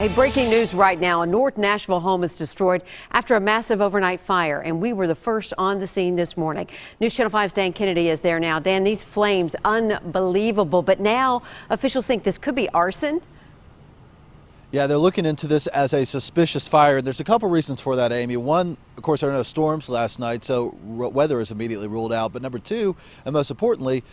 Hey, breaking news right now. A North Nashville home is destroyed after a massive overnight fire, and we were the first on the scene this morning. News Channel 5's Dan Kennedy is there now. Dan, these flames, unbelievable, but now officials think this could be arson. Yeah, they're looking into this as a suspicious fire. There's a couple reasons for that, Amy. One, of course, there were no storms last night, so weather is immediately ruled out. But number two, and most importantly,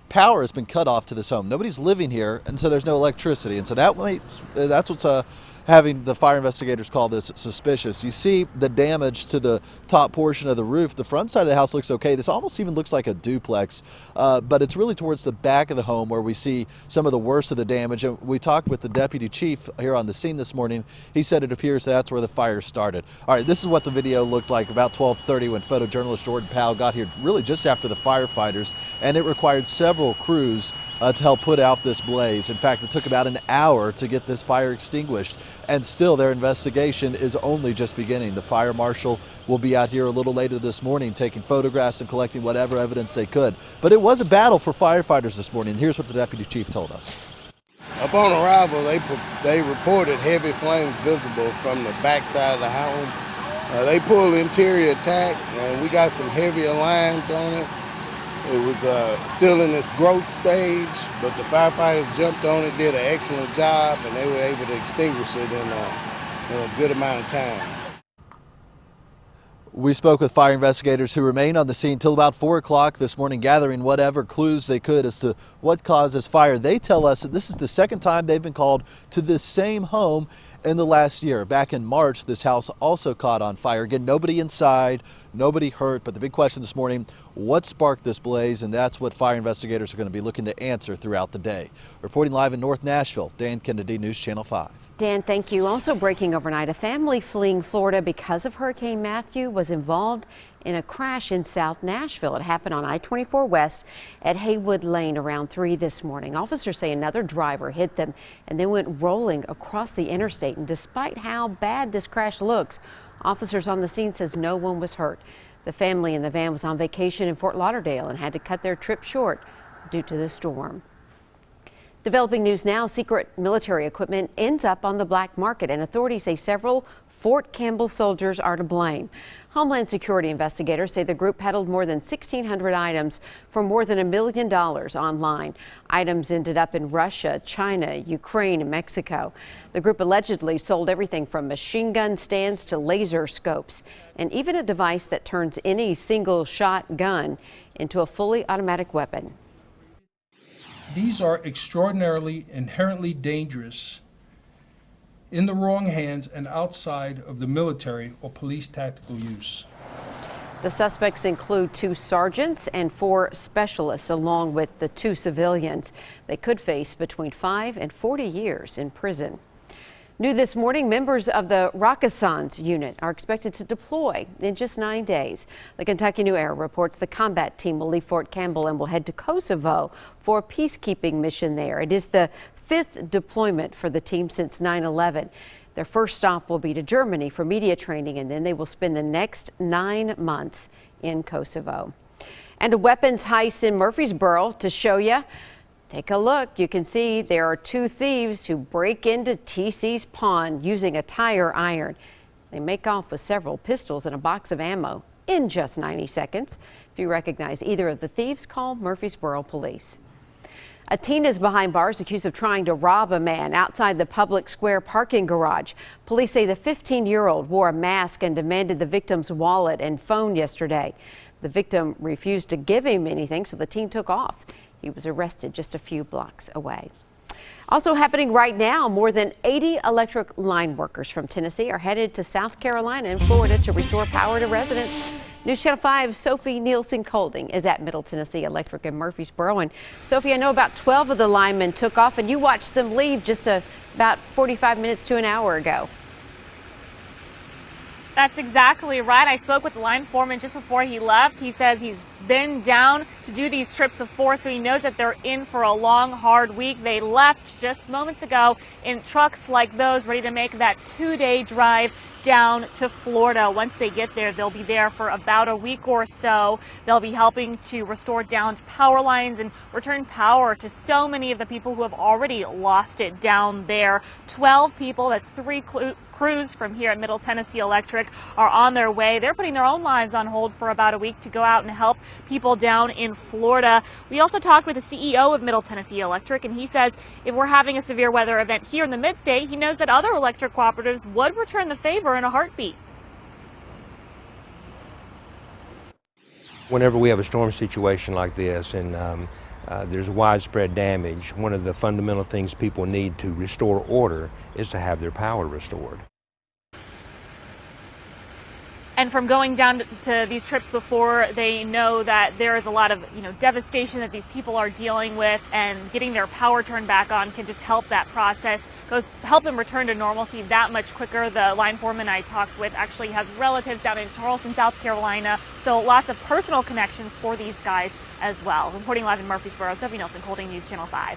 power has been cut off to this home. Nobody's living here, and so there's no electricity. And so that's what's having the fire investigators call this suspicious. You see the damage to the top portion of the roof. The front side of the house looks okay. This almost even looks like a duplex, but it's really towards the back of the home where we see some of the worst of the damage. And we talked with the deputy chief here on the scene this morning. He said it appears that's where the fire started. All right, this is what the video looked like about 12:30 when photojournalist Jordan Powell got here, really just after the firefighters, and it required several crews to help put out this blaze. In fact, it took about an hour to get this fire extinguished, and still their investigation is only just beginning. The fire marshal will be out here a little later this morning taking photographs and collecting whatever evidence they could. But it was a battle for firefighters this morning. Here's what the deputy chief told us. Upon arrival, they reported heavy flames visible from the back side of the home. They pulled interior attack, and we got some heavier lines on it. It was still in its growth stage, but the firefighters jumped on it, did an excellent job, and they were able to extinguish it in a good amount of time. We spoke with fire investigators who remained on the scene till about 4 o'clock this morning, gathering whatever clues they could as to what caused this fire. They tell us that this is the second time they've been called to this same home in the last year. Back in March, this house also caught on fire. Again, nobody inside, nobody hurt, but the big question this morning, what sparked this blaze? And that's what fire investigators are going to be looking to answer throughout the day. Reporting live in North Nashville, Dan Kennedy, News Channel 5. Dan, thank you. Also breaking overnight, a family fleeing Florida because of Hurricane Matthew was involved in a crash in South Nashville. It happened on I-24 West at Haywood Lane around 3 this morning. Officers say another driver hit them and then went rolling across the interstate. And despite how bad this crash looks, officers on the scene says no one was hurt. The family in the van was on vacation in Fort Lauderdale and had to cut their trip short due to the storm. Developing news now, secret military equipment ends up on the black market, and authorities say several Fort Campbell soldiers are to blame. Homeland Security investigators say the group peddled more than 1,600 items for more than $1 million online. Items ended up in Russia, China, Ukraine, and Mexico. The group allegedly sold everything from machine gun stands to laser scopes, and even a device that turns any single-shot gun into a fully automatic weapon. These are extraordinarily, inherently dangerous in the wrong hands and outside of the military or police tactical use. The suspects include 2 sergeants and 4 specialists, along with the 2 civilians. They could face between 5 and 40 years in prison. New this morning, members of the Rakasans unit are expected to deploy in just 9 days. The Kentucky New Era reports the combat team will leave Fort Campbell and will head to Kosovo for a peacekeeping mission there. It is the 5th deployment for the team since 9/11. Their first stop will be to Germany for media training, and then they will spend the next 9 months in Kosovo. And a weapons heist in Murfreesboro to show you. Take a look. You can see there are 2 thieves who break into TC's pawn using a tire iron. They make off with several pistols and a box of ammo in just 90 seconds. If you recognize either of the thieves, call Murfreesboro police. A teen is behind bars accused of trying to rob a man outside the public square parking garage. Police say the 15-year-old wore a mask and demanded the victim's wallet and phone yesterday. The victim refused to give him anything, so the teen took off. He was arrested just a few blocks away. Also happening right now, more than 80 electric line workers from Tennessee are headed to South Carolina and Florida to restore power to residents. News Channel 5's Sophie Nielsen-Colding is at Middle Tennessee Electric in Murfreesboro. And Sophie, I know about 12 of the linemen took off, and you watched them leave just about 45 minutes to an hour ago. That's exactly right. I spoke with the line foreman just before he left. He says he's been down to do these trips before, so he knows that they're in for a long, hard week. They left just moments ago in trucks like those, ready to make that 2-day drive down to Florida. Once they get there, they'll be there for about a week or so. They'll be helping to restore downed power lines and return power to so many of the people who have already lost it down there. 12 people, that's 3 crews from here at Middle Tennessee Electric, are on their way. They're putting their own lives on hold for about a week to go out and help people down in Florida. We also talked with the CEO of Middle Tennessee Electric, and he says if we're having a severe weather event here in the Mid-State, he knows that other electric cooperatives would return the favor in a heartbeat. Whenever we have a storm situation like this and there's widespread damage, one of the fundamental things people need to restore order is to have their power restored. And from going down to these trips before, they know that there is a lot of devastation that these people are dealing with, and getting their power turned back on can just help that process, help them return to normalcy that much quicker. The line foreman I talked with actually has relatives down in Charleston, South Carolina, so lots of personal connections for these guys as well. Reporting live in Murfreesboro, Sophie Nelson, Holding News Channel 5.